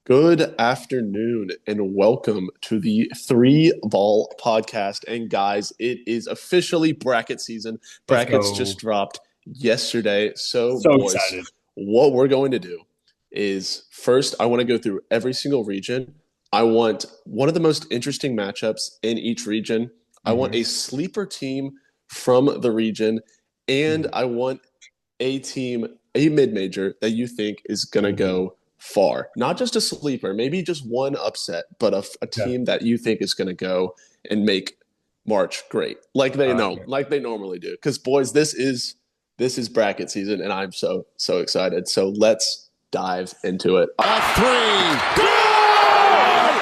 Good afternoon and welcome to the Three Ball Podcast. And guys, it is officially bracket season. Let's Brackets just go. dropped yesterday. So, So boys, excited. what we're going to do is first, I want to go through every single region. I want one of the most interesting matchups in each region. I want hmm a sleeper team from the region, and I want a team, a mid major that you think is going to Ooh. go far. Not just a sleeper, maybe just one upset, but a Yeah. team that you think is going to go and make March great, like they know, Okay. like they normally do. Because boys, this is bracket season, and I'm so excited. So let's dive into it. A three. Good!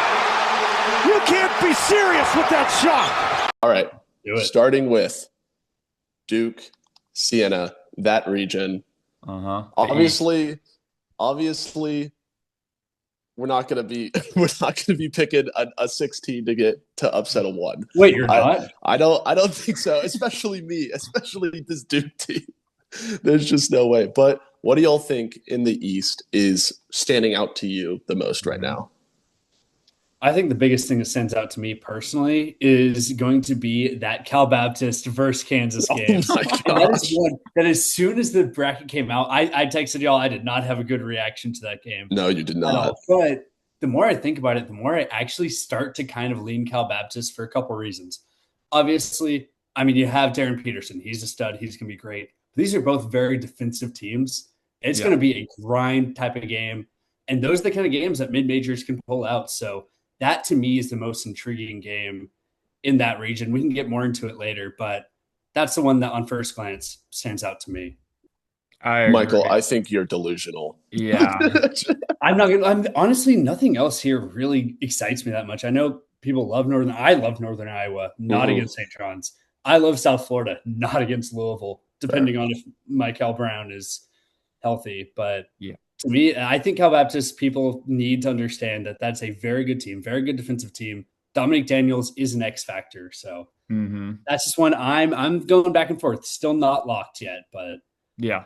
You can't be serious with that shot. All right, Do it. starting with Duke, Siena, that region. Uh-huh. The East. Obviously, we're not gonna be we're not gonna be picking a 16 to get to upset a one. Wait, you're I not? I don't think so. Especially me, especially this Duke team. There's just no way. But what do y'all think in the East is standing out to you the most right Mhm. now? I think the biggest thing that stands out to me personally is going to be that Cal Baptist versus Kansas Oh game. my And that is gosh. one that as soon as the bracket came out, I texted y'all. I did not have a good reaction to that game No, you did at not. all. But the more I think about it, the more I actually start to kind of lean Cal Baptist for a couple reasons. Obviously, I mean, you have Darren Peterson. He's a stud. He's going to be great. These are both very defensive teams. It's going Yeah. to be a grind type of game. And those are the kind of games that mid majors can pull out. So that to me is the most intriguing game in that region. We can get more into it later, but that's the one that on first glance stands out to me. I Michael, agree. I think you're delusional. Yeah. I'm not gonna. I'm honestly nothing else here really excites me that much. I know people love Northern. I love Northern Iowa, not Mhm. against St. John's. I love South Florida, not against Louisville. Fair. Depending on if Michael Brown is healthy, but Yeah. to me, I think Cal Baptist people need to understand that that's a very good team, very good defensive team. Dominic Daniels is an X factor, so hmm that's just one I'm going back and forth. Still not locked yet, but Yeah.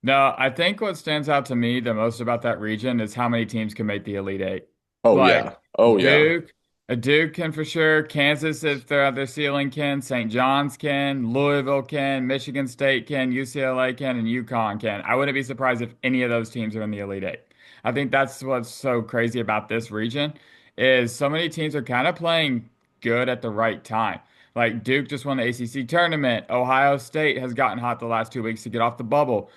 No, I think what stands out to me the most about that region is how many teams can make the Elite Eight. Oh yeah. Like Oh yeah. Duke, a Duke can for sure. Kansas, if they're at their ceiling, can. St. John's can. Louisville can. Michigan State can. UCLA can. And UConn can. I wouldn't be surprised if any of those teams are in the Elite Eight. I think that's what's so crazy about this region is so many teams are kind of playing good at the right time. Like Duke just won the ACC tournament. Ohio State has gotten hot the last 2 weeks to get off the bubble.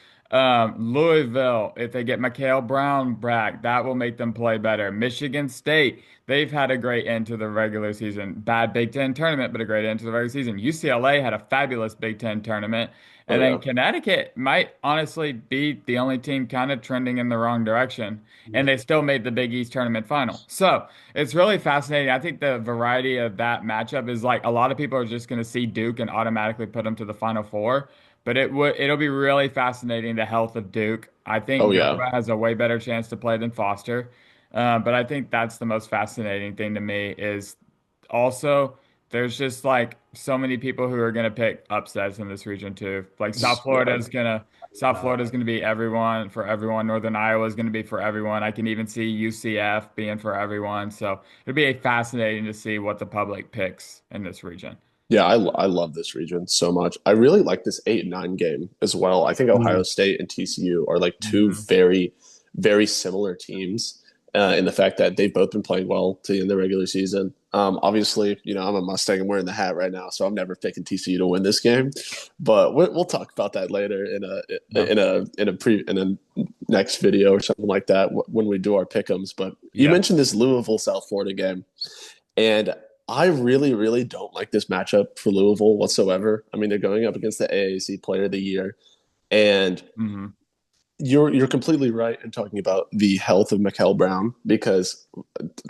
Louisville, if they get Mikhail Brown back, that will make them play better. Michigan State, they've had a great end to the regular season. Bad Big Ten tournament, but a great end to the regular season. UCLA had a fabulous Big Ten tournament. Oh And yeah. then Connecticut might honestly be the only team kind of trending in the wrong direction. And they still made the Big East tournament final. So it's really fascinating. I think the variety of that matchup is like a lot of people are just going to see Duke and automatically put them to the Final Four. But it'll be really fascinating the health of Duke. I Oh think yeah. Nova has a way better chance to play than Foster. But I think that's the most fascinating thing to me is also there's just like so many people who are gonna pick upsets in this region too. Like Yeah. South Florida's gonna be everyone for everyone. Northern Iowa is gonna be for everyone. I can even see UCF being for everyone. So it'll be fascinating to see what the public picks in this region. Yeah, I love this region so much. I really like this 8-9 game as well. I think Ohio mm, State and TCU are like two hmm very similar teams in the fact that they've both been playing well to in the regular season. Obviously, I'm a Mustang. I'm wearing the hat right now, so I'm never picking TCU to win this game. But we'll talk about that later Yeah. in a next video or something like that when we do our pick'ems. But you Yeah. mentioned this Louisville South Florida game, and I really, really don't like this matchup for Louisville whatsoever. I mean, they're going up against the AAC Player of the Year, and hmm you're completely right in talking about the health of Mikel Brown because,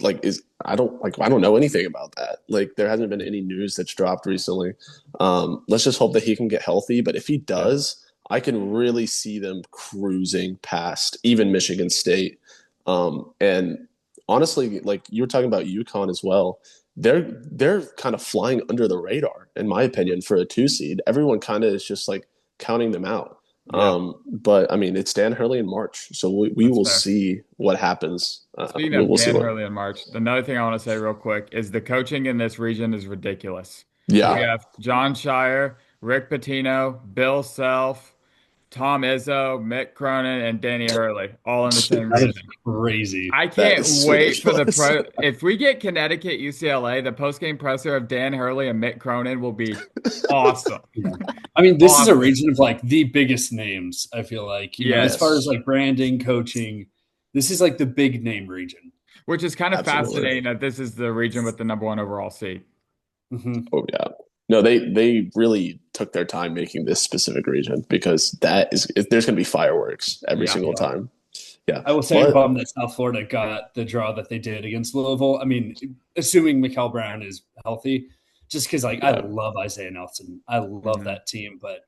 like, is I don't know anything about that. Like, there hasn't been any news that's dropped recently. Let's just hope that he can get healthy. But if he Yeah. does, I can really see them cruising past even Michigan State. And honestly, like you were talking about UConn as well, they're kind of flying under the radar, in my opinion, for a 2 seed. Everyone kind of is just like counting them out. Yeah, But I mean, it's Dan Hurley in March, so we that's will fair. see what happens. Speaking We'll, of we'll see Dan what. Hurley in March, another thing I want to say real quick is the coaching in this region is ridiculous. We Yeah, have John Shire, Rick Pitino, Bill Self, Tom Izzo, Mick Cronin, and Danny Hurley all in the same That is region. crazy. I that can't is wait for the ridiculous. pro. If we get Connecticut UCLA, the post-game presser of Dan Hurley and Mick Cronin will be awesome. Yeah. I mean, this is a Awesome. region of like the biggest names, I feel like, as far as Yes. Yes, like branding, coaching, this is like the big name region. Which is kind of absolutely. fascinating that this is the region with the number one overall seed. Hmm. Oh yeah. No, they really took their time making this specific region because there's going to be fireworks every Yeah. single Yeah. time. Yeah, I will say I'm but bummed that South Florida got the draw that they did against Louisville. I mean, assuming Mikal Brown is healthy, just because like I yeah, love Isaiah Nelson. I love Mhm. that team, but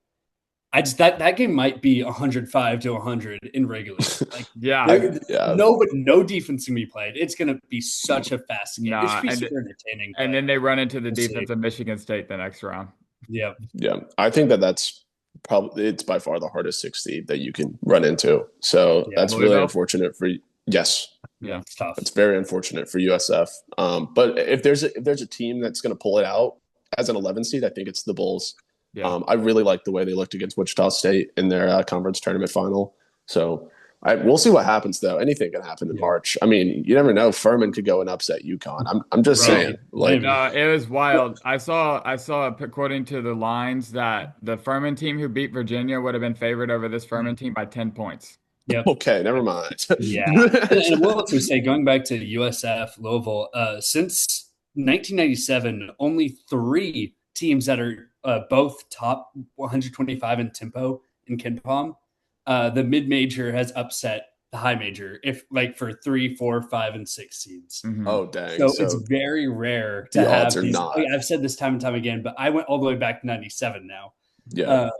I just that game might be 105 to 100 in regular. Like Yeah. yeah, no defense can be played. It's gonna be such a fast game. It should Nah. be And super entertaining, and but then they run into the we'll see. defense of Michigan State the next round. Yeah. yeah. I think that's probably it's by far the hardest 60 that you can run into. So Yeah. that's really Louisville? unfortunate for yes. Yeah. Yeah. It's tough. It's very unfortunate for USF. But if there's a team that's going to pull it out as an 11 seed, I think it's the Bulls. Yeah. I really like the way they looked against Wichita State in their conference tournament final. So we'll see what happens though. Anything can happen in Yeah. March. I mean, you never know. Furman could go and upset UConn. I'm just Bro, saying. Like, maybe. no, it was wild. I saw according to the lines that the Furman team who beat Virginia would have been favored over this Furman team by 10 points. Yep. okay, never mind. Yeah. And we'll also say, going back to USF, Louisville, since 1997, only three teams that are both top 125 in tempo in KenPom, the mid major has upset the high major, if like for 3, 4, 5, and 6 seeds. Mhm. Oh dang! So it's So very rare to the odds have are these. not. Like I've said this time and time again, but I went all the way back to 97 now. Yeah. Um,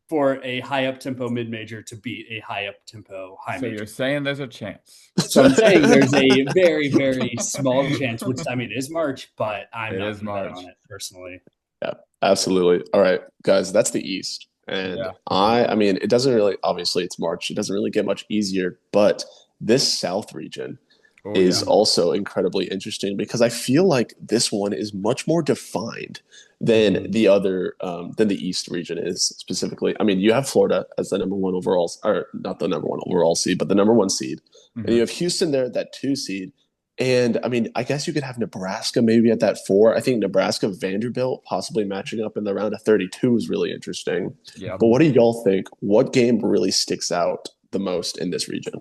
for a high up tempo mid major to beat a high up tempo high So major. you're saying there's a chance. So I'm saying there's a very, very small chance, which I mean it is March, but I'm It not is going to bet March. on it personally. Yeah, absolutely. All right, guys, that's the East. And Yeah. I mean, it doesn't really, obviously, it's March. It doesn't really get much easier, but this South region Oh, is yeah. also incredibly interesting because I feel like this one is much more defined than the other, than the East region is specifically. I mean, you have Florida as the number one overall, or not the number one overall seed, but the number one seed. And you Mhm. have Houston there at that 2 seed. And I mean, I guess you could have Nebraska maybe at that 4. I think Nebraska Vanderbilt possibly matching up in the round of 32 is really interesting. Yeah. But what do y'all think? What game really sticks out the most in this region?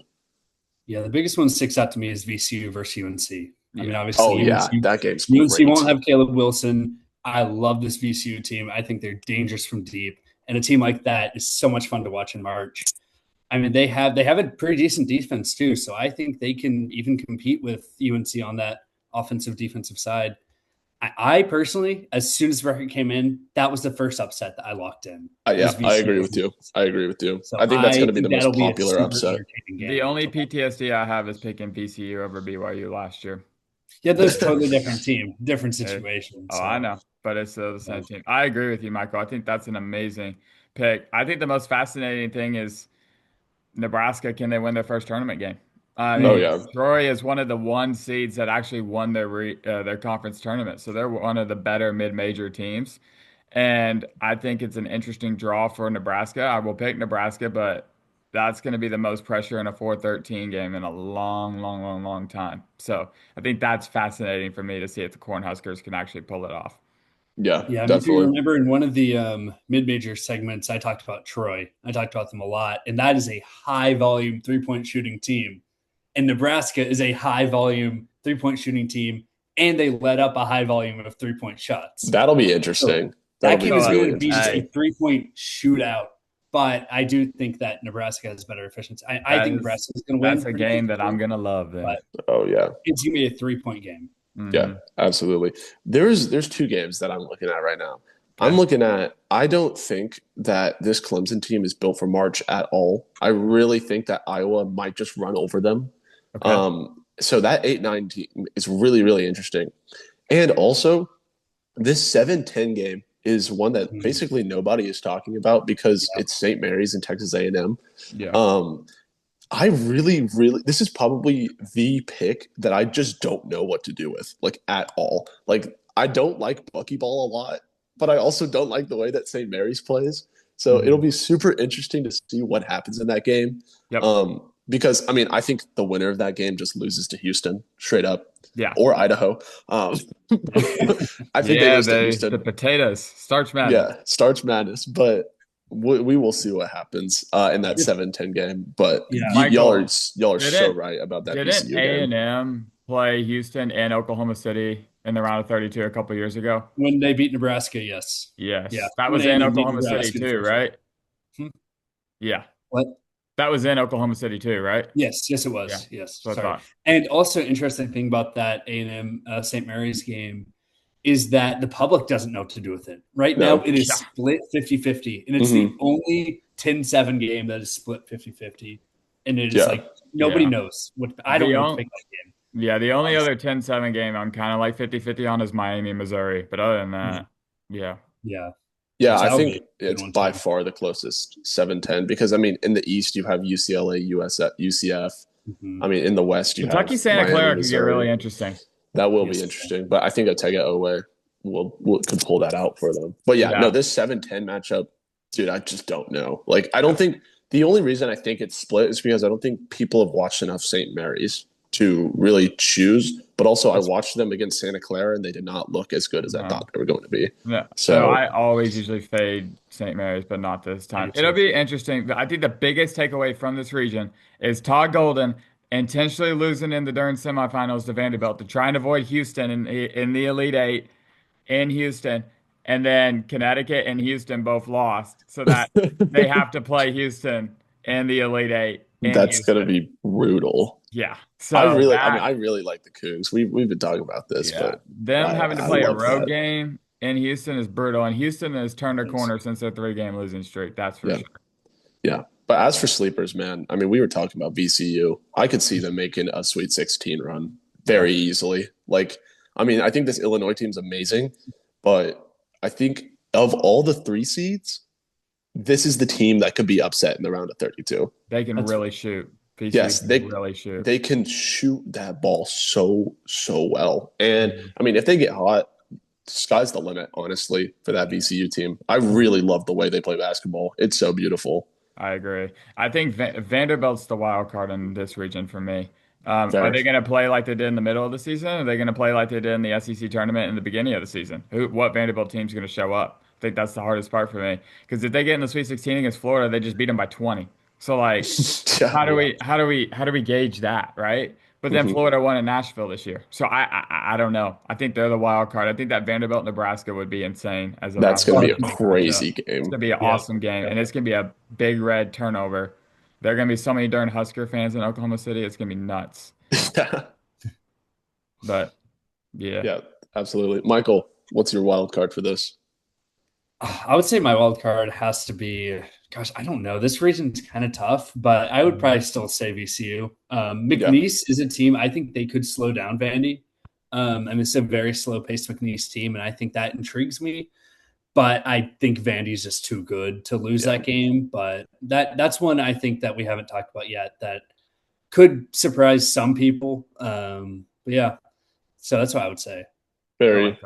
Yeah, the biggest one sticks out to me is VCU versus UNC. I mean, Yeah. obviously, Oh yeah, UNC, that game's UNC great. won't have Caleb Wilson. I love this VCU team. I think they're dangerous from deep, and a team like that is so much fun to watch in March. I mean, they have a pretty decent defense too, so I think they can even compete with UNC on that offensive defensive side. I personally, as soon as the record came in, that was the first upset that I locked in. Yeah, Was I VCU. agree with you. I agree with you. So I think that's going to be the think that'll most be a popular super upset. entertaining game. The only PTSD I have is picking VCU over BYU last year. Yeah, those totally different team, different situation. Oh, So. I know, but it's still the same team. I agree with you, Michael. I think that's an amazing pick. I think the most fascinating thing is Nebraska. Can they win their first tournament game? I Oh mean, yeah, Troy is one of the one seeds that actually won their conference tournament, so they're one of the better mid-major teams. And I think it's an interesting draw for Nebraska. I will pick Nebraska, but that's going to be the most pressure in a 4-13 game in a long, long, long, long time. So I think that's fascinating for me to see if the Cornhuskers can actually pull it off. yeah, Yeah, I mean, if you definitely. remember in one of the mid-major segments, I talked about Troy. I talked about them a lot, and that is a high-volume three-point shooting team. And Nebraska is a high-volume three-point shooting team, and they let up a high volume of three-point shots. That'll be So interesting. that That'll game be is really going to be just a interesting. three-point shootout. But I do think that Nebraska has better efficiency. I think Nebraska is going to win. That's a game that I'm going to love then. But Oh yeah, it's going to be a three-point game. yeah, absolutely. There's 2 games that I'm looking at right now. Okay. I'm looking at. I don't think that this Clemson team is built for March at all. I really think that Iowa might just run over them. Okay. So that 8-9 team is really, really interesting. And also, this 7-10 game is one that basically nobody is talking about because it's St. Mary's and Texas A&M. Yeah. I really, really, this is probably the pick that I just don't know what to do with, like at all. Like I don't like Buckyball a lot, but I also don't like the way that St. Mary's plays. So it'll be super interesting to see what happens in that game. Yep. Because I mean, I think the winner of that game just loses to Houston straight up. Yeah. Or Idaho. I think they lose to Houston. The potatoes, starch madness. Yeah, starch madness. But we will see what happens in that 7-10 game. But y'all are so right about that Didn't VCU game. A&M play Houston and Oklahoma City in the round of 32 a couple years ago? When they beat Nebraska, yes. Yes. Yeah. That was in Oklahoma City too, right? Yeah. What? That was in Oklahoma City too, right? Yes, it was. Yeah. Yes. Sorry. And also interesting thing about that A&M St. Mary's game is that the public doesn't know what to do with it. Right now it is split 50-50, and it's the only 10-7 game that is split 50-50. And it is like nobody knows what I don't know pick that game. Yeah, the only other 10-7 game I'm kind of like 50-50 on is Miami, Missouri. But other than that, Yeah, I think it's by far the closest 7-10 because, I mean, in the East, you have UCLA, UCF. I mean, in the West, you Kentucky, have Santa Miami, Clara could get Missouri. really interesting. That will be interesting. But I think Otega Owe could pull that out for them. But this 7-10 matchup, dude, I just don't know. Like, I don't think – the only reason I think it's split is because I don't think people have watched enough St. Mary's to really choose. But also, I watched them against Santa Clara, and they did not look as good as I thought they were going to be. Yeah. So I always usually fade St. Mary's, but not this time. It'll be interesting. I think the biggest takeaway from this region is Todd Golden intentionally losing in the Durham semifinals to Vanderbilt to try and avoid Houston in the Elite Eight in Houston. And then Connecticut and Houston both lost, so that they have to play Houston in the Elite Eight. That's going to be brutal. Yeah. So I really like the Cougs. We've been talking about this, but them having to play a road game in Houston is brutal. And Houston has turned a corner since their 3-game losing streak. That's for sure. Yeah. But as for sleepers, man, I mean, we were talking about VCU. I could see them making a Sweet 16 run very easily. Like, I mean, I think this Illinois team's amazing, but I think of all the 3 seeds, this is the team that could be upset in the round of 32. They can really shoot. VCU yes, they really shoot. They can shoot that ball so well. And I mean, if they get hot, sky's the limit, honestly, for that VCU team. I really love the way they play basketball. It's so beautiful. I agree. I think Vanderbilt's the wild card in this region for me. Are they going to play like they did in the middle of the season? Or are they going to play like they did in the SEC tournament in the beginning of the season? What Vanderbilt team's going to show up? I think that's the hardest part for me. Because if they get in the Sweet 16 against Florida, they just beat them by 20. So like, how do we gauge that, right? But then Florida won in Nashville this year, so I don't know. I think they're the wild card. I think that Vanderbilt Nebraska would be insane. That's going to be a crazy game. It's going to be an awesome game, and it's going to be a big red turnover. There are going to be so many darn Husker fans in Oklahoma City. It's going to be nuts. But yeah, absolutely. Michael, what's your wild card for this? I would say my wild card has to be, gosh, I don't know. This region's kind of tough, but I would probably still say VCU. McNeese is a team. I think they could slow down Vandy. And it's a very slow-paced McNeese team, and I think that intrigues me. But I think Vandy's just too good to lose that game. But that's one I think that we haven't talked about yet that could surprise some people. But yeah, so that's what I would say. Very,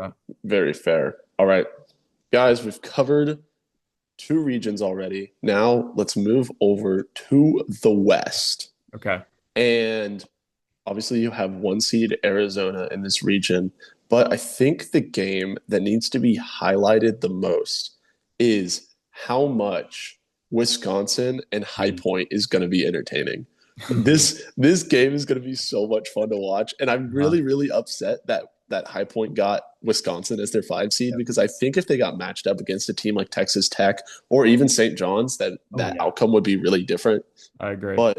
very fair. All right. Guys, we've covered 2 regions already. Now let's move over to the West. Okay. And obviously you have 1 seed Arizona in this region, but I think the game that needs to be highlighted the most is how much Wisconsin and High Point is going to be entertaining. This game is going to be so much fun to watch, and I'm really, really upset that High Point got Wisconsin as their 5 seed because I think if they got matched up against a team like Texas Tech or even St. John's, that outcome would be really different. I agree. But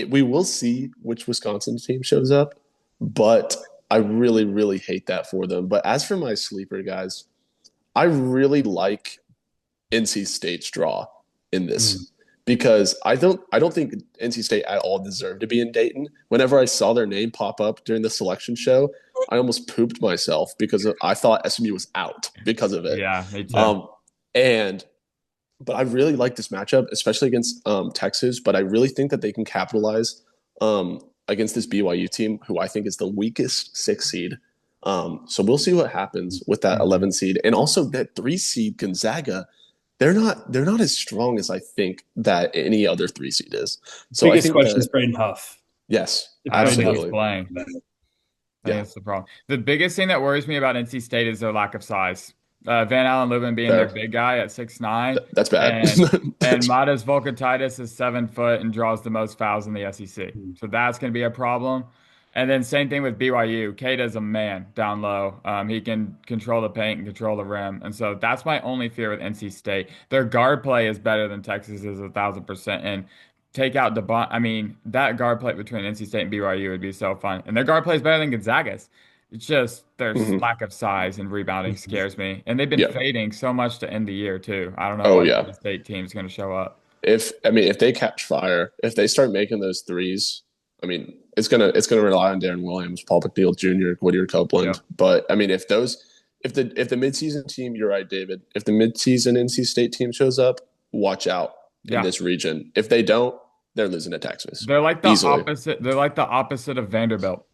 we will see which Wisconsin team shows up, but I really, really hate that for them. But as for my sleeper, guys, I really like NC State's draw in this. Because I don't think NC State at all deserved to be in Dayton. Whenever I saw their name pop up during the selection show, I almost pooped myself because I thought SMU was out because of it. Yeah, me too. And but I really like this matchup, especially against Texas. But I really think that they can capitalize against this BYU team, who I think is the weakest 6 seed. So we'll see what happens with that 11 seed, and also that 3 seed Gonzaga. They're not as strong as I think that any other 3 seed is. So Biggest I think question is Braden Huff. yes, I don't think he's absolutely. playing. I think that's the problem. The biggest thing that worries me about NC State is their lack of size. Van Allen Lubin being Fair. their big guy at 6'9", That's bad. and Matas Volkatitis is 7 foot and draws the most fouls in the SEC. So that's going to be a problem. And then same thing with BYU. Keita's a man down low. He can control the paint and control the rim. And so that's my only fear with NC State. Their guard play is better than Texas is 1,000%. And take out that guard play between NC State and BYU would be so fun. And their guard play is better than Gonzaga's. It's just their lack of size and rebounding scares me. And they've been fading so much to end the year too. I don't know what NC State team's going to show up. If they catch fire, if they start making those threes, it's gonna rely on Darren Williams, Paul McNeil Jr., Whittier Copeland. Yeah. But if the midseason team, you're right, David. If the midseason NC State team shows up, watch out in this region. If they don't, they're losing to Texas. They're like the easily. opposite. They're like the opposite of Vanderbilt.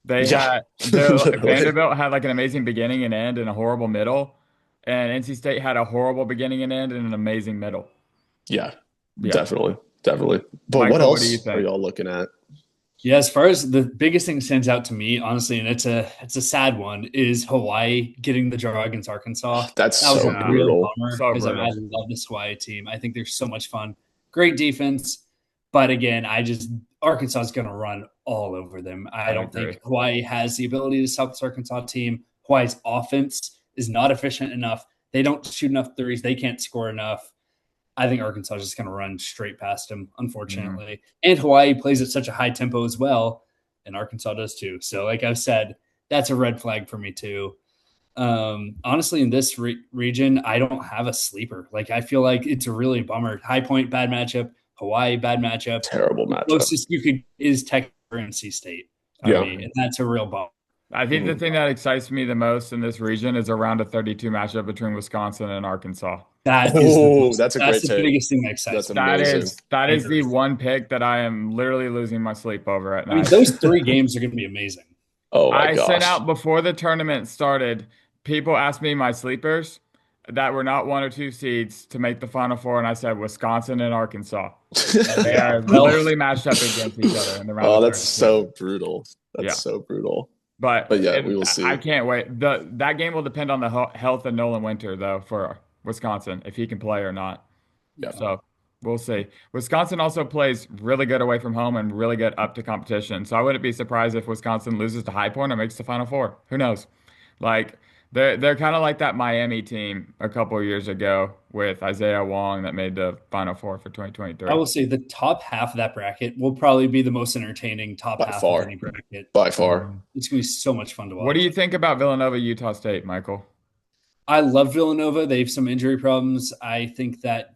Vanderbilt had like an amazing beginning and end and a horrible middle, and NC State had a horrible beginning and end and an amazing middle. Yeah. Definitely. But Michael, what else do you think? are y'all looking at? Yeah, as far as the biggest thing stands out to me, honestly, and it's a sad one, is Hawaii getting the draw against Arkansas. That was so brutal. Because I love this Hawaii team. I think they're so much fun. Great defense. But again, Arkansas is going to run all over them. I don't think Hawaii has the ability to stop this Arkansas team. Hawaii's offense is not efficient enough. They don't shoot enough threes. They can't score enough. I think Arkansas is just going to run straight past them, unfortunately. And Hawaii plays at such a high tempo as well, and Arkansas does too. So like I've said, that's a red flag for me too. Honestly, in this region, I don't have a sleeper. Like I feel like it's a really bummer. High Point, bad matchup. Hawaii, bad matchup. Terrible matchup. Closest you could is Texas or NC State. And that's a real bummer. I think the thing that excites me the most in this region is a round of 32 matchup between Wisconsin and Arkansas. That's a great take. Biggest thing that excites me. That is the one pick that I am literally losing my sleep over at night. Those 3 games are going to be amazing. Oh my gosh. I sent out before the tournament started. People asked me my sleepers that were not 1 or 2 seeds to make the Final Four, and I said Wisconsin and Arkansas. They are literally matched up against each other in the round. Oh, that's so brutal. That's so brutal. But we will see. I can't wait. That game will depend on the health of Nolan Winter, though, for Wisconsin, if he can play or not. Yeah. So we'll see. Wisconsin also plays really good away from home and really good up to competition. So I wouldn't be surprised if Wisconsin loses to High Point or makes the Final Four. Who knows? Like they're kind of like that Miami team a couple of years ago with Isaiah Wong that made the Final Four for 2023. I will say the top half of that bracket will probably be the most entertaining top half of any bracket. By far. It's going to be so much fun to watch. What do you think about Villanova, Utah State, Michael? I love Villanova. They have some injury problems. I think that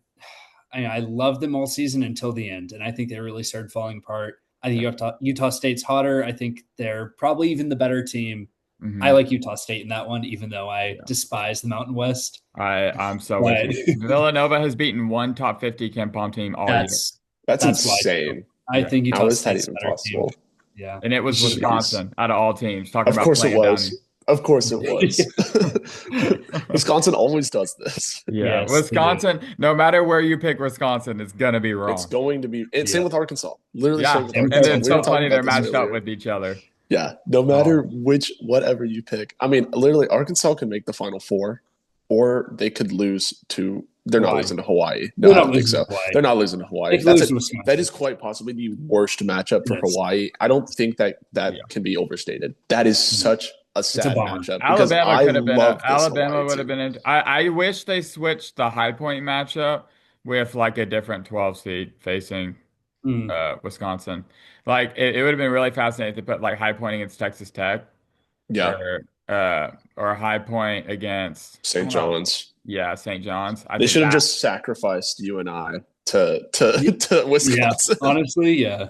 I loved them all season until the end, and I think they really started falling apart. I think Utah State's hotter. I think they're probably even the better team. Mm-hmm. I like Utah State in that one, even though I despise the Mountain West. I'm so with you. Villanova has beaten one top 50 KenPom team all year. That's insane. I think Utah State's even possible. Team. Yeah, and it was Wisconsin out of all teams. Talking about course it was. Of course it was. Wisconsin always does this. Yeah, yes, Wisconsin. No matter where you pick Wisconsin, it's gonna be wrong. It's going to be. Same with Arkansas. Literally, yeah. Same with Arkansas. And it's so funny they're matched up with each other. Yeah, no matter whatever you pick. I mean, literally, Arkansas could make the Final Four, or they could lose to. They're not losing to Hawaii. No, I don't think so. They're not losing to Hawaii. That is quite possibly the worst matchup for Hawaii. I don't think that can be overstated. That is such a sad matchup. Alabama could have been. Alabama would have been. I wish they switched the High Point matchup with like a different 12 seed facing Wisconsin. Like it would have been really fascinating to put like High Point against Texas Tech. Yeah. Or High Point against St. John's. Yeah, St. John's. They should have just sacrificed UNI to Wisconsin. Yeah, honestly, yeah.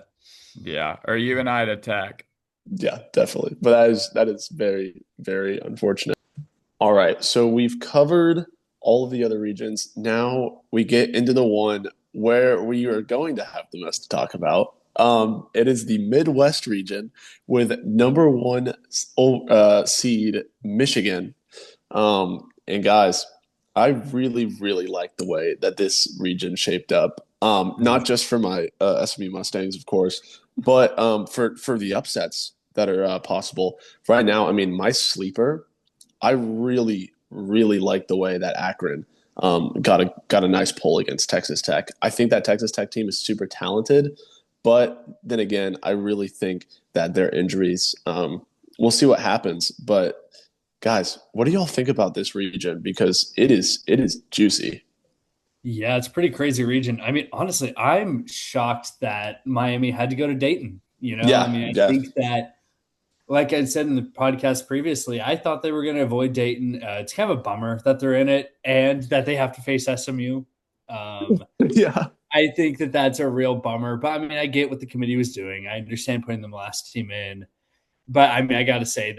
Yeah, or UNI to Tech. Yeah, definitely. But that is very, very unfortunate. All right, so we've covered all of the other regions. Now we get into the one where we are going to have the most to talk about. It is the Midwest region with number one seed Michigan. And guys, I really, really like the way that this region shaped up. Not just for my SMU Mustangs, of course, but for the upsets that are possible right now. I mean, my sleeper, I really, really like the way that Akron got a nice pull against Texas Tech. I think that Texas Tech team is super talented, but then again, I really think that their injuries. We'll see what happens, but guys, what do y'all think about this region? Because it is juicy. Yeah, it's a pretty crazy region. I mean, honestly, I'm shocked that Miami had to go to Dayton. I Yeah, mean, I yeah. think that, like I said in the podcast previously, I thought they were going to avoid Dayton. It's kind of a bummer that they're in it and that they have to face SMU. Um, Yeah. I think that that's a real bummer. But I mean, I get what the committee was doing. I understand putting the last team in. But I mean, I got to say,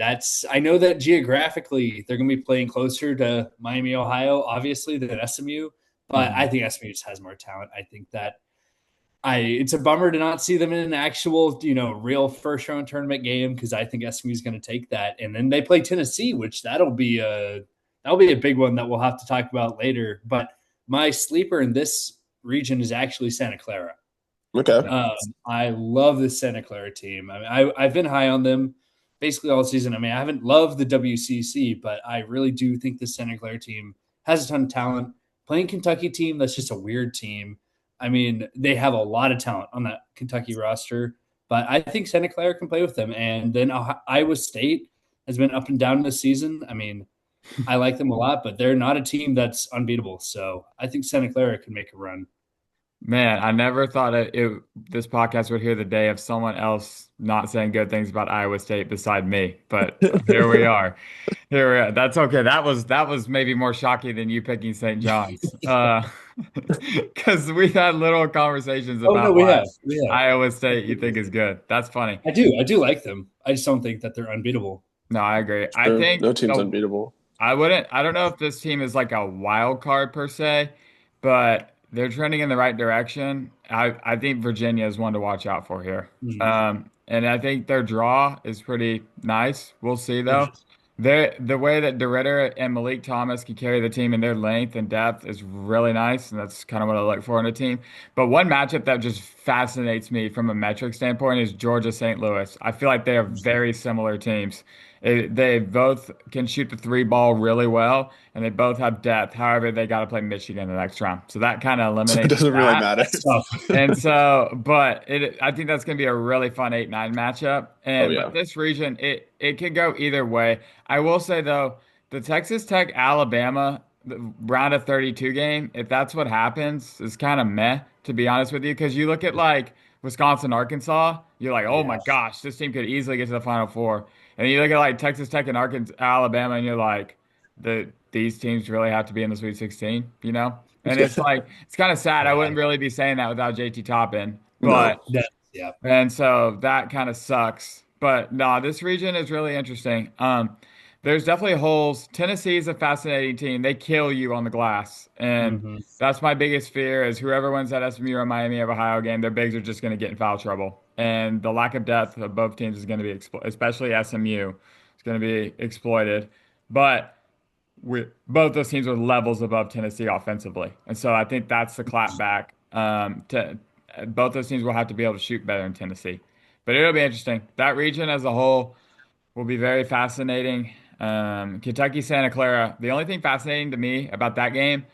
I know that geographically they're going to be playing closer to Miami, Ohio, obviously, than SMU. But I Mhm. think SMU just has more talent. I think that it's a bummer to not see them in an actual, real first round tournament game because I think SMU is going to take that. And then they play Tennessee, which that'll be a big one that we'll have to talk about later. But my sleeper in this region is actually Santa Clara. Okay. I love the Santa Clara team. I mean, I've been high on them basically all season. I mean, I haven't loved the WCC, but I really do think the Santa Clara team has a ton of talent. Playing Kentucky team, that's just a weird team. I mean, they have a lot of talent on that Kentucky roster, but I think Santa Clara can play with them. And then Iowa State has been up and down this season. I mean, I like them a lot, but they're not a team that's unbeatable. So I think Santa Clara can make a run. Man, I never thought this podcast would hear the day of someone else not saying good things about Iowa State beside me. But here we are. Here we are. That's okay. That was maybe more shocking than you picking St. John's. Because we've had little conversations Oh no, about we why have, we have. Iowa State you think is good. That's funny. I do like them. I just don't think that they're unbeatable. No, I agree. I Sure. think No team's unbeatable. I don't know if this team is like a wild card per se, but they're trending in the right direction. I think Virginia is one to watch out for here. Mm. And I think their draw is pretty nice. We'll see though. Interesting. The way that DeRidder and Malik Thomas can carry the team in their length and depth is really nice, and that's kind of what I look for in a team. But one matchup that just fascinates me from a metric standpoint is Georgia St. Louis. I feel like they are very similar teams. They both can shoot the three ball really well, and they both have depth. However, they got to play Michigan the next round, so that kind of So it eliminates doesn't really that. matter. That's tough. And so, but I think that's going to be a really fun 8-9 matchup. Oh And yeah. but this region, it could go either way. I will say though, the Texas Tech Alabama round of 32 game, if that's what happens, is kind of meh to be honest with you. Because you look at like Wisconsin, Arkansas, you're like, oh my Yeah. gosh, this team could easily get to the Final Four. And then you look at like Texas Tech and Arkansas, Alabama, and you're like, these teams really have to be in the Sweet 16, you know? And it's like it's kind of sad. I Yeah. wouldn't really be saying that without JT Toppin, but No. Yeah. and so that kind of sucks. But no, this region is really interesting. There's definitely holes. Tennessee is a fascinating team. They kill you on the glass, and Hmm. that's my biggest fear is whoever wins that SMU or Miami of Ohio game, their bigs are just going to get in foul trouble, and the lack of depth of both teams is going to be especially SMU, is going to be exploited. But both those teams are levels above Tennessee offensively, and so I think that's the clapback. Both those teams will have to be able to shoot better than Tennessee, but it'll be interesting. That region as a whole will be very fascinating. Kentucky Santa Clara. The only thing fascinating to me about that game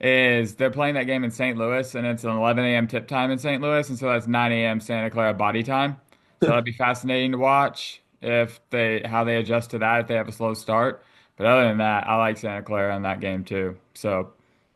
is they're playing that game in St. Louis, and it's an 11 a.m. tip time in St. Louis, and so that's 9 a.m. Santa Clara body time. So that'd be fascinating to watch if they how they adjust to that if they have a slow start. But other than that, I like Santa Clara in that game too. So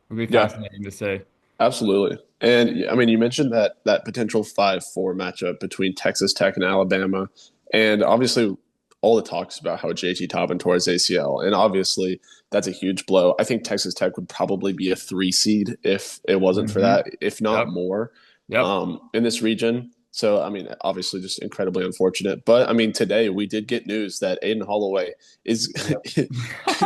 it'll be Yeah, fascinating to see. absolutely. And I mean, you mentioned that potential 5-4 matchup between Texas Tech and Alabama, and obviously all the talks about how JT Toppin tore his ACL, and obviously that's a huge blow. I think Texas Tech would probably be a 3 seed if it wasn't for Hmm. that, if not Yep. more, Yep. in this region. So, I mean, obviously just incredibly unfortunate. But I mean, today we did get news that Aiden Holloway is Yep.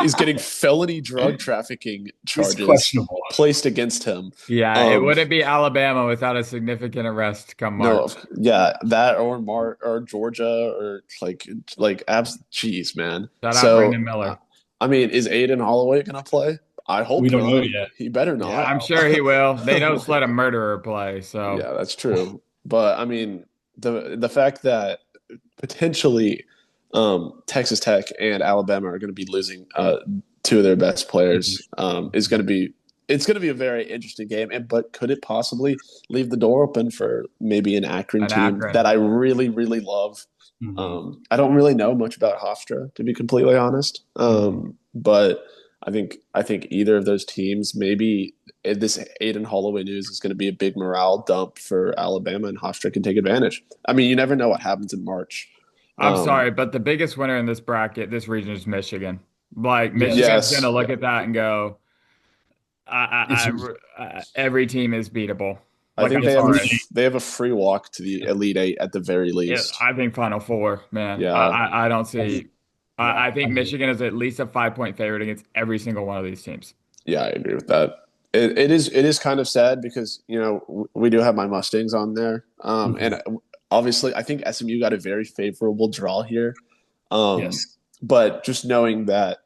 is getting felony drug trafficking He's charges questionable. placed against him. Yeah, it Um, wouldn't be Alabama without a significant arrest come no, March. yeah, that or Georgia or jeez, man. Shout out So, Brandon Miller. I mean, is Aiden Holloway gonna play? I We hope don't know not. yet. He better Yeah. not. I'm sure he will. They don't let a murderer play, so Yeah, that's true. But I mean, the fact that potentially Texas Tech and Alabama are going to be losing two of their best players is going to be it's going to be a very interesting game. And but could it possibly leave the door open for maybe an Akron an team Akron. that I really really love? I don't really know much about Hofstra, to be completely honest. But I think either of those teams, maybe this Aiden Holloway news is going to be a big morale dump for Alabama, and Hofstra can take advantage. I mean, you never know what happens in March. I'm sorry, but the biggest winner in this bracket, this region, is Michigan. Like Michigan's Yes, gonna look yeah. at that and go, every team is beatable. I Like think I'm sorry. they have a free walk to the Elite Eight at the very Yeah, least. I think Final Four, man. Yeah, I don't see. Yeah, I think I agree. Michigan is at least a 5 point favorite against every single one of these teams. yeah, I agree with that. It is kind of sad because we do have my Mustangs on there, and obviously I think SMU got a very favorable draw here. Yes. But just knowing that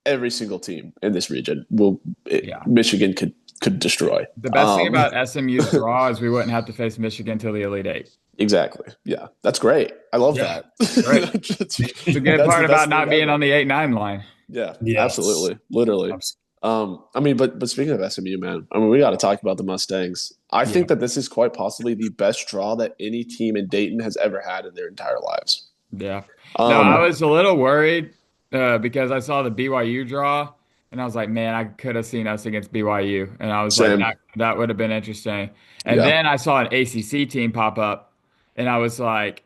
every single team in this region Yeah. Michigan could destroy. The best thing about SMU's draw is we wouldn't have to face Michigan till the Elite Eight. Exactly. Yeah, that's great. I love Yeah, that. great. That's It's a good part the best about not thing being ever. on the 8-9 line. Yeah, Yes. absolutely, literally. I mean, but speaking of SMU, man, I mean, we got to talk about the Mustangs. I think that this is quite possibly the best draw that any team in Dayton has ever had in their entire lives. Yeah. No, I Um, was a little worried because I saw the BYU draw and I was like, man, I could have seen us against BYU. And I was like, Same. that would have been interesting. And Yeah, then I saw an ACC team pop up and I was like,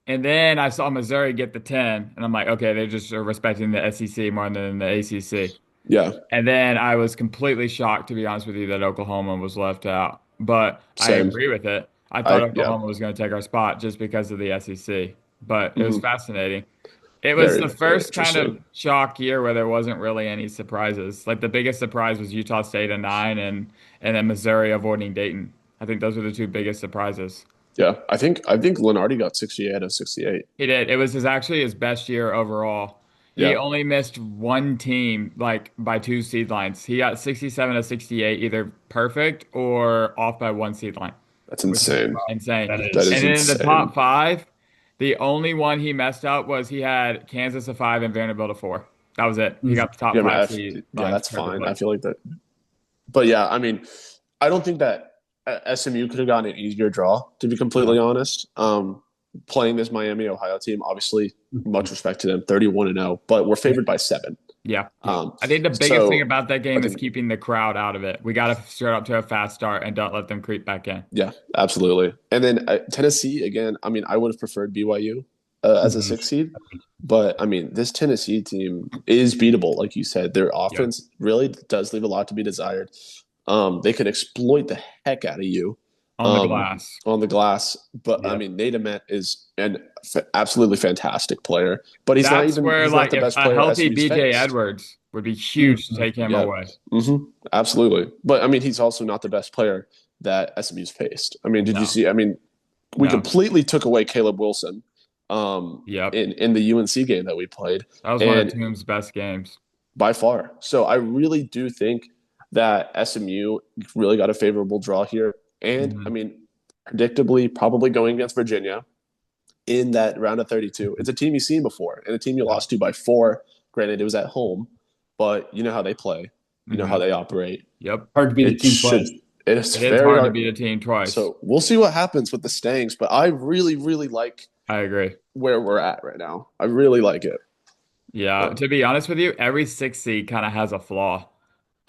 and then I saw Missouri get the 10 and I'm like, okay, they're just respecting the SEC more than the ACC. yeah, And then I was completely shocked, to be honest with you, that Oklahoma was left out. But I same. agree with it. I thought Yeah. Oklahoma was going to take our spot just because of the SEC. But it was Mhm. fascinating. It was Very, the very first kind of interesting. shock year where there wasn't really any surprises. Like the biggest surprise was Utah State at 9 and then Missouri avoiding Dayton. I think those were the two biggest surprises. Yeah, I think Lenardi got 68 out of 68. He did. It was actually his best year overall. He Yeah, only missed one team like by 2 seed lines. He got 67 to 68, either perfect or off by 1 seed line, that's which is insane. insane. That That is. is And then in the top insane. five, the only one he messed up was he had Kansas a 5 and Vanderbilt a 4. That was it. He got the top Yeah, five man, seed yeah, lines that's fine. I perfectly. feel like that. But yeah, I mean, I don't think that SMU could have gotten an easier draw, to be completely No. honest. Playing this Miami Ohio team, obviously, Mhm. much respect to them, 31-0, but we're favored by 7. Yeah. Yeah. I think the biggest thing So about that I game is think, keeping the crowd out of it. We got to start up to a fast start and don't let them creep back in. yeah, absolutely. And then Tennessee again. I mean, I would have preferred BYU as a Mhm. 6 seed, but I mean, this Tennessee team is beatable, like you said. Their Yeah. offense really does leave a lot to be desired. They can exploit the heck out of you On the glass. on the glass. But I Yeah. mean, Nate Ament is an absolutely fantastic player, but That's where, he's not like, the if best a player healthy SMU's BJ faced. Edwards would be huge to take him Yeah, away. absolutely. But I mean, he's also not the best player that SMU's faced. I mean, did No. you see? I mean, we No. completely took away Caleb Wilson Yep. in the UNC game that we played, That was one of and Toom's best games. by far. So I really do think that SMU really got a favorable draw here. And I Mhm. mean, predictably, probably going against Virginia in that round of 32. It's a team you've seen before and a team you lost to by 4. Granted, it was at home, but you know how they play, you know how Mhm. they operate. Yep. Hard to beat a It team should, twice. it is It is very hard to hard. beat a team twice. So we'll see what happens with the Stangs, but I really, really like I agree. where we're at right now. I really like it. Yeah. To be honest with you, every 6 seed kind of has a flaw.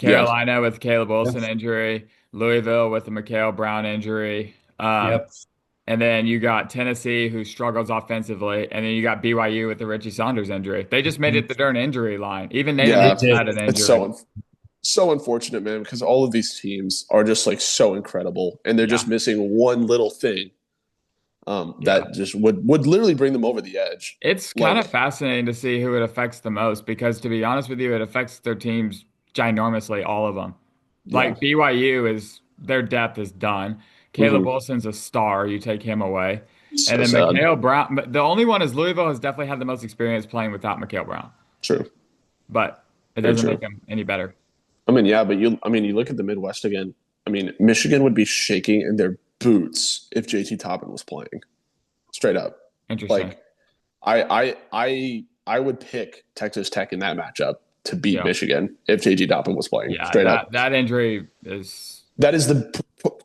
Yeah, Carolina with Caleb Wilson Yes. injury, Louisville with the Mikhail Brown injury. Yep. And then you got Tennessee who struggles offensively, and then you got BYU with the Richie Saunders injury. They just made it the darn injury line. Even Nate yeah. Mann had an It's injury. so unfortunate, man, because all of these teams are just like so incredible, and they're Yeah. just missing one little thing, that just would literally bring them over the edge. It's kind of Like, fascinating to see who it affects the most because, to be honest with you, it affects their teams ginormously, all of them. yeah, Like BYU is their depth is done. Caleb hmm Wilson's a star. You take him away. And so then sad. Mikhail Brown. But the only one is Louisville has definitely had the most experience playing without Mikhail Brown. True, But it very doesn't make true. him any better. I mean, yeah, but you look at the Midwest again. I mean, Michigan would be shaking in their boots if JT Toppin was playing. Straight up. Interesting. Like, I would pick Texas Tech in that matchup to beat Yeah. Michigan if JT Toppin was playing. Yeah. Straight That up. that injury is, That is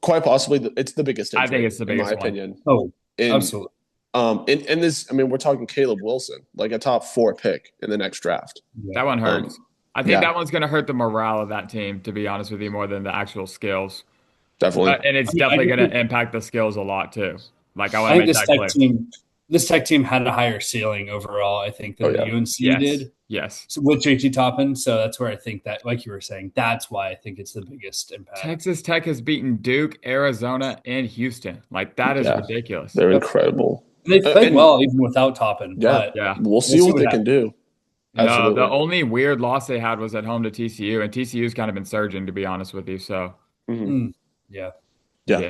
quite possibly it's the biggest I think injury it's the in my biggest one. opinion. Oh, In absolutely. in this, I mean, we're talking Caleb Wilson, like a top 4 pick in the next draft. That one hurts. I think Yeah, that one's going to hurt the morale of that team, to be honest with you, more than the actual skills. definitely. And it's I mean, I definitely do going think to impact the skills a lot too. Like I want I to think make that clear. This Tech team had a higher ceiling overall, I think, Oh than the yeah, UNC Yes. did Yes. with JT Toppin. So that's where I think that, like you were saying, that's why I think it's the biggest impact. Texas Tech has beaten Duke, Arizona, and Houston. Like that is yeah, ridiculous. they're Yep. incredible. They played And well even without Toppin, yeah, but Yeah. we'll we'll see see what what they can happens. do. The Absolutely. only weird loss they had was at home to TCU, and TCU's kind of been surging, to be honest with you. So hmm Mm, yeah. Yeah, yeah.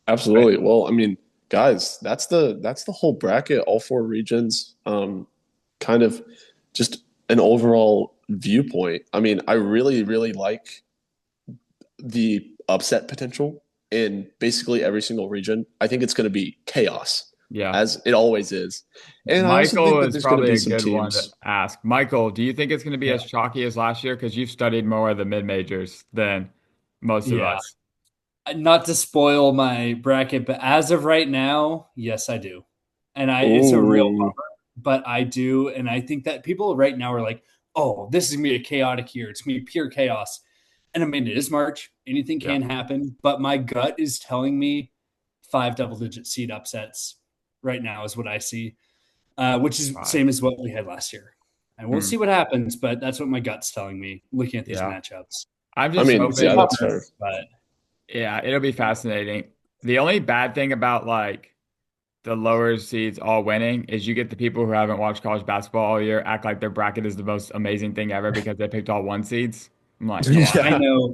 But absolutely. Well, I mean, guys, that's the whole bracket, all 4 regions. Kind of just an overall viewpoint. I mean, I really, really like the upset potential in basically every single region. I think it's going to be chaos, yeah. as it always is. And I also think Michael that is there's going to probably be a some good one to teams. ask. Michael, do you think it's going to be Yeah. as chalky as last year? Because you've studied more of the mid majors than most of Yeah. us. Not to spoil my bracket, but as of right now, yes, I do. And it's a real Ooh, bummer, but I do. And I think that people right now are like, oh, this is going to be a chaotic year. It's going to be pure chaos. And I mean, it is March. Anything Yeah. can happen. But my gut is telling me 5 double-digit seed upsets right now is what I see, which is Five. same as what we had last year. And we'll Hmm. see what happens, but that's what my gut's telling me looking at these Yeah. matchups. I'm I just mean, Which is yeah, hoping, that's bummer, fair. but yeah, it'll be fascinating. The only bad thing about like the lower seeds all winning is you get the people who haven't watched college basketball all year act like their bracket is the most amazing thing ever because they picked all 1 seeds. I'm like, come on. Yeah,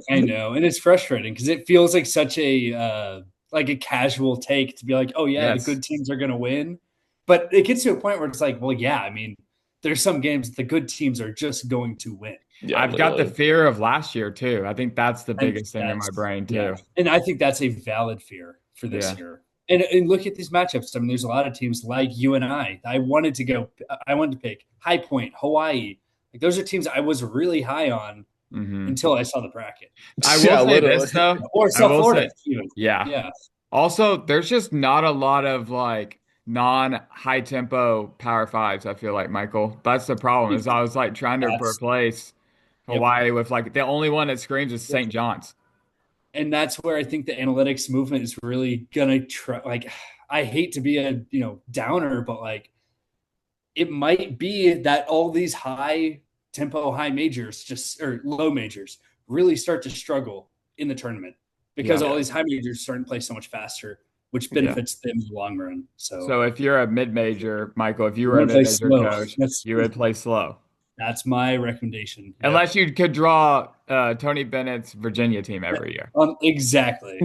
I know, and it's frustrating because it feels like such a like a casual take to be like, oh yeah, the Yes. good teams are going to win, but it gets to a point where it's like, well, yeah, I mean, there's some games the good teams are just going to win, yeah, I've got the literally. fear of last year too. I think that's the and biggest thing in my that's brain yeah, too. and I think that's a valid fear for this Yeah. year. And look at these matchups. I mean, there's a lot of teams like you and I. I wanted to pick High Point, Hawaii. Like those are teams I was really high on Hmm. until I saw the bracket. I will Yeah, say this literally. though. Or I South will say, Florida, even. yeah. Yeah. Also, there's just not a lot of like non-high tempo power fives, I feel like, Michael. That's the problem, is I was like trying to That's replace yep. Hawaii with like the only one that screams is Yep. St. John's. And that's where I think the analytics movement is really gonna try. Like, I hate to be a downer, but like it might be that all these high tempo high majors just or low majors really start to struggle in the tournament because Yeah. all these high majors starting to play so much faster, which Yeah. benefits them in the long run. So So if you're a mid-major, Michael, if you we're were a gonna play mid-major slow. coach, you would play slow. That's my recommendation. Yep. Unless you could draw Tony Bennett's Virginia team every year. Exactly.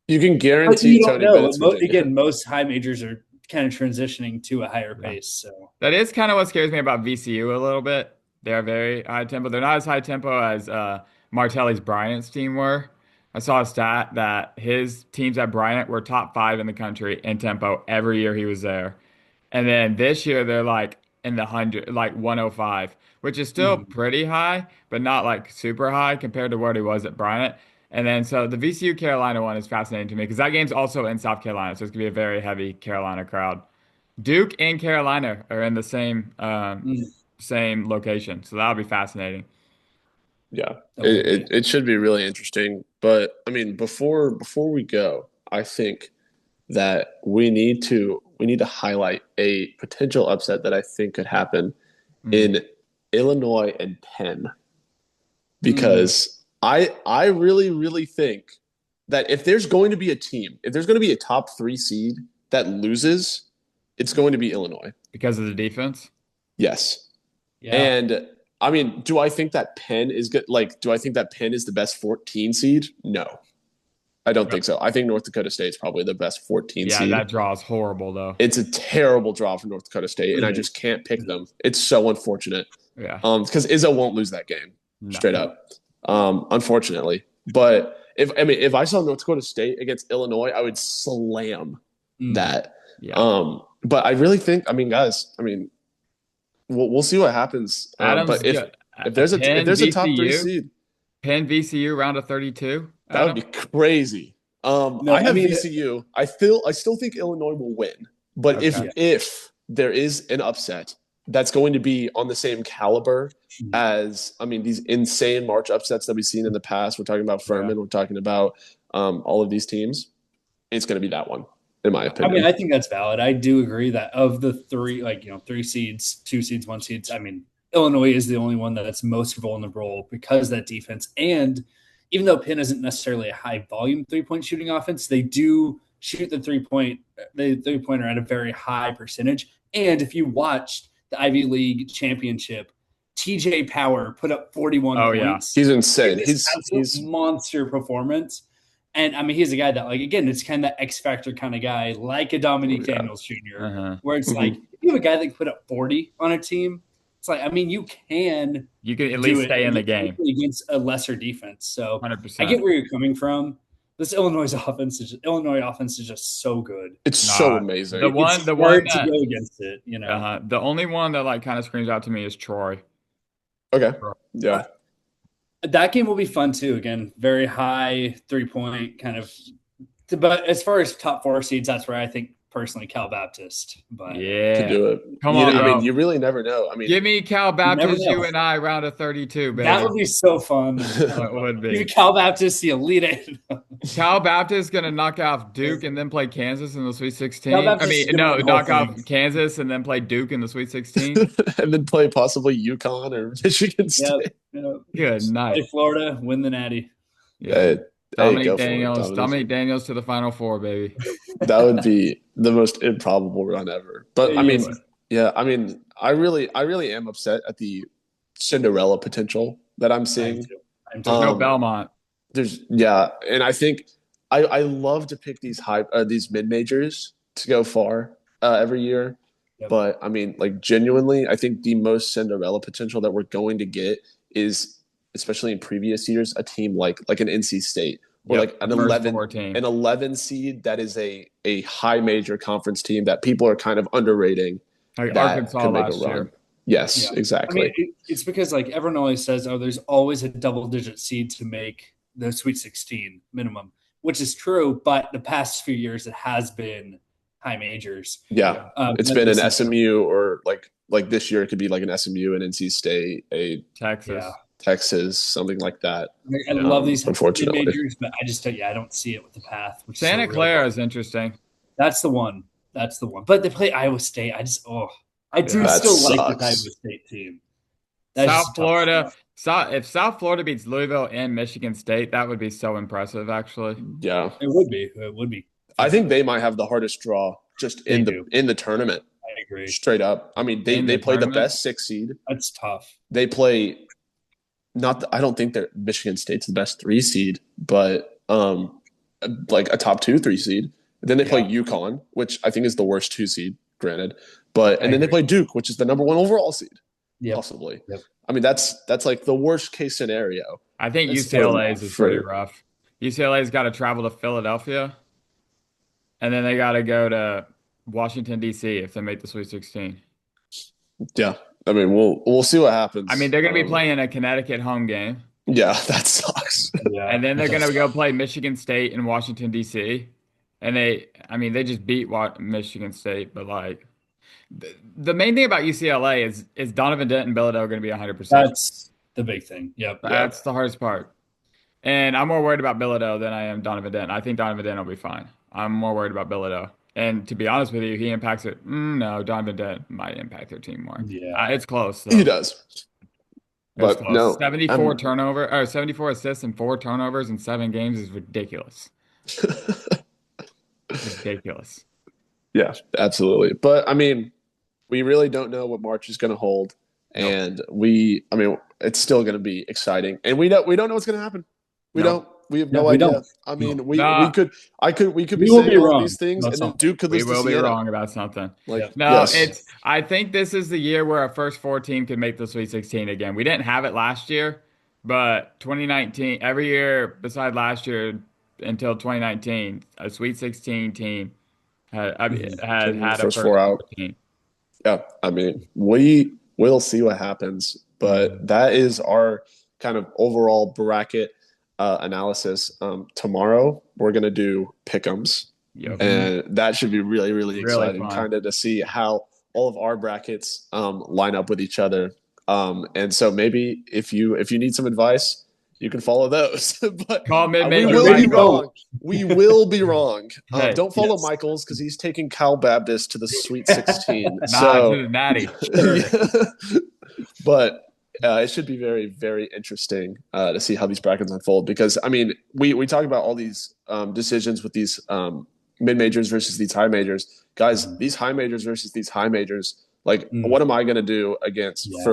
You can But guarantee you don't Tony know. Bennett's Virginia. Again, most high majors are kind of transitioning to a higher Yeah. pace. So That is kind of what scares me about VCU a little bit. They're very high tempo. They're not as high tempo as Martelli's Bryant's team were. I saw a stat that his teams at Bryant were top 5 in the country in tempo every year he was there. And then this year they're like in the 100, like 105, which is still pretty high, but not like super high compared to what he was at Bryant. And then so the VCU Carolina one is fascinating to me because that game's also in South Carolina, so it's gonna be a very heavy Carolina crowd. Duke and Carolina are in the same location, so that'll be fascinating. Yeah, that it, will be. it should be really interesting. But I mean, before we go, I think that we need to highlight a potential upset that I think could happen Mm, in Illinois and Penn Mm, because I really really think that if there's going to be a team, if there's going to be a top 3 seed that loses, it's going to be Illinois. Because of the defense? Yes. Yeah. And I mean, do I think that Penn is good? Like, do I think that Penn is the best 14 seed? No, I don't think so. I think North Dakota State's probably the best 14 Yeah, seed. that draw is horrible, though. It's a terrible draw for North Dakota State, and I just can't pick them. It's so unfortunate. Yeah. Because Izzo won't lose that game, straight up. Unfortunately. But if I saw North Dakota State against Illinois, I would slam that. Yeah. But I really think, guys, we'll see what happens. But if there's a top 3 seed, Penn VCU round of 32, that would be crazy. I have VCU. I still think Illinois will win. But if there is an upset that's going to be on the same caliber as these insane March upsets that we've seen in the past, we're talking about Furman, we're talking about all of these teams, it's going to be that one, in my opinion. I think that's valid. I do agree that of the 3, 3 seeds, 2 seeds, 1 seeds, Illinois is the only one that's most vulnerable because of that defense. And even though Penn isn't necessarily a high volume 3-point shooting offense, they do shoot the 3-pointer at a very high percentage. And if you watched the Ivy League championship, TJ Power put up 41 points. He's insane. He's monster performance. And he's a guy that, again, it's kind of that X Factor kind of guy, like a Dominique Daniels Jr., where it's like, if you have a guy that can put up 40 on a team, it's like, you can at least stay in the game against a lesser defense. So 100%. I get where you're coming from. This Illinois offense is just so good. It's so amazing. The one to go against it, The only one that kind of screams out to me is Troy. Okay. Yeah. That game will be fun too. Again, very high 3-point kind of. But as far as top 4 seeds, that's where I think personally Cal Baptist. But to do it, come on. You really never know. Give me Cal Baptist, UNI round of 32, baby. That would be so fun. It would be. Cal Baptist, the Elite Eight. Cal Baptist gonna knock off Duke and then play Kansas in the Sweet 16. Knock off Kansas and then play Duke in the Sweet 16, and then play possibly UConn or Michigan State. Good night. Play Florida, win the Natty. Yeah. Dominique Daniels to the Final Four, baby. That would be the most improbable run ever. But I really am upset at the Cinderella potential that I'm seeing. There's no Belmont. And I think I love to pick these mid majors to go far every year. Yep. But genuinely, I think the most Cinderella potential that we're going to get is, especially in previous years, a team like an NC State or an 11 seed that is a high major conference team that people are kind of underrating. Like Arkansas last year. Yes, exactly. It's because everyone always says, there's always a double-digit seed to make the Sweet 16 minimum, which is true. But the past few years, it has been high majors. Yeah, it's been an SMU or like this year, it could be like an SMU and NC State, a Texas, something like that. I love these unfortunately majors, but I don't see it with the path. Santa Clara is interesting. That's the one. But they play Iowa State. I still like the Iowa State team. South Florida. If South Florida beats Louisville and Michigan State, that would be so impressive, actually. Yeah. It would be. I think they might have the hardest draw just in the tournament. I agree. Straight up. They play the best 6 seed. That's tough. They play I don't think that Michigan State's the best 3 seed, but like a top 2-3 seed. Then they play UConn, which I think is the worst 2 seed, granted. And then they play Duke, which is the number 1 overall seed. Possibly. Yep. That's like the worst case scenario. I think UCLA's is pretty rough. UCLA's got to travel to Philadelphia, and then they got to go to Washington, D.C. if they make the Sweet 16. Yeah. We'll see what happens. They're going to be playing a Connecticut home game. Yeah, that sucks. And then they're going to go play Michigan State in Washington, D.C. And they just beat Michigan State. But, the main thing about UCLA is Donovan Dent and Bilodeau going to be 100%. That's the big thing. Yep. That's the hardest part. And I'm more worried about Bilodeau than I am Donovan Dent. I think Donovan Dent will be fine. I'm more worried about Bilodeau. And to be honest with you, he impacts it. No, Donovan Dent might impact their team more. Yeah, it's close. Though. He does. But close. no, 74 assists and 4 turnovers in 7 games is ridiculous. Ridiculous. Yeah, absolutely. But I mean, we really don't know what March is going to hold, Nope. and I mean, it's still going to be exciting, and we don't know what's going to happen. We Nope. don't. We have No, no we idea. don't. I No. mean, No, we could be We will saying be all of wrong these things, about and then something. Duke could we lose to will be Siena. wrong about something. Like, Yeah. No, yes, I think this is the year where our first four team could make the Sweet 16 again. We didn't have it last year, but 2019, every year beside last year until 2019, a Sweet 16 team getting the had a first four first out. 14. Yeah, I mean, we will see what happens, but that is our kind of overall bracket analysis. Tomorrow we're gonna do pick'ems, Yep. and that should be really, really Really exciting, fun. kind of to see how all of our brackets line up with each other. And so maybe if you need some advice, you can follow those. But Call we mid-major will be Michael. wrong. We will be wrong. Hey, Don't follow Yes. Michaels because he's taking Cal Baptist to the Sweet 16. nah, to So, the natty. yeah. But it should be very, very interesting to see how these brackets unfold. Because I mean, we talk about all these decisions with these mid majors versus these high majors, guys. These high majors versus these high majors. Like, what am I going to do against Yeah.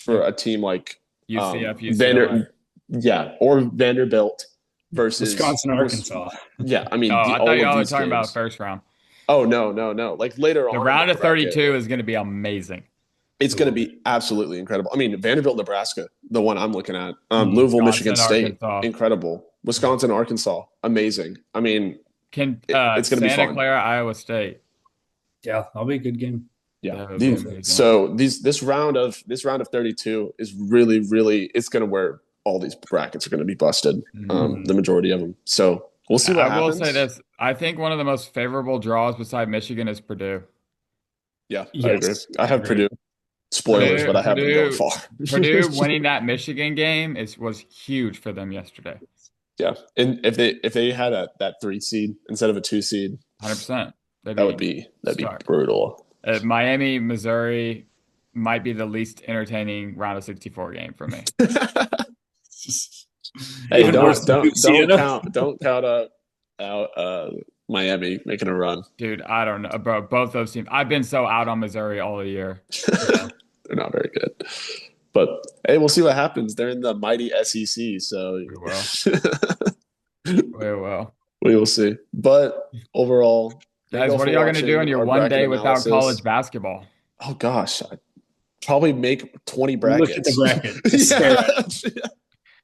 for a team like UCF, UCLA. Vander, yeah, or Vanderbilt versus Wisconsin, Arkansas. Yeah, I mean Oh, I thought all of y'all were these talking about games. first round. Oh no! Like later The on in the round of bracket, 32 is going to be amazing. it's going to be absolutely incredible. I mean, Vanderbilt, Nebraska, the one I'm looking at, Louisville, Michigan Wisconsin, State, Arkansas. incredible. Wisconsin, Arkansas, amazing. I mean, it's going to be Santa fun. Clara, Iowa State. Yeah, that'll be a good game. Yeah. That would be amazing. So this round of 32 is really, really, it's going to where all these brackets are going to be busted. The majority of them. So we'll see what I will happens. say this. I think one of the most favorable draws beside Michigan is Purdue. Yeah, Yes, I agree. I have Purdue. Spoilers, but I have them going far. Purdue winning that Michigan game was huge for them yesterday. Yeah, and if they had that 3 seed instead of a 2 seed, 100%. that'd be brutal. Miami, Missouri might be the least entertaining round of 64 game for me. Hey, don't count out Miami making a run. Dude, I don't know, bro. Both those teams. I've been so out on Missouri all year. They're not very good. But hey, we'll see what happens. They're in the mighty SEC, so We will. We will. We will see. But overall, guys, what are y'all gonna do on your one day without college basketball? Oh gosh, I'd probably make 20 brackets. Look at the bracket. Yeah.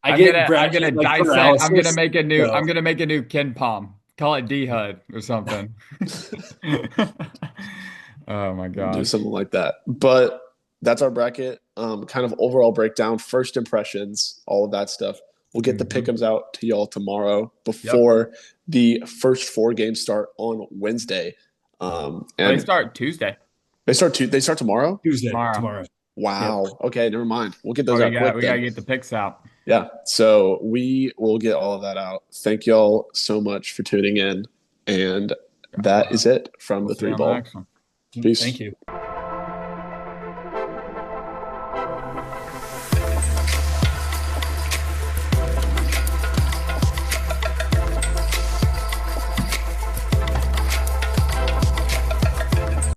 I'm gonna dissect. I'm gonna make a new Ken Palm. Call it D HUD or something. Oh my god. Do something like that. But that's our bracket. Kind of overall breakdown, first impressions, all of that stuff. We'll get the pick'ems out to y'all tomorrow before the first 4 games start on Wednesday. And they start Tuesday. They start tomorrow? Tomorrow. Wow. Yep. Okay, never mind. We'll get those out quick. We gotta get the picks out. Yeah. So we will get all of that out. Thank y'all so much for tuning in. And that is it from the 3 Ball. Peace. Thank you.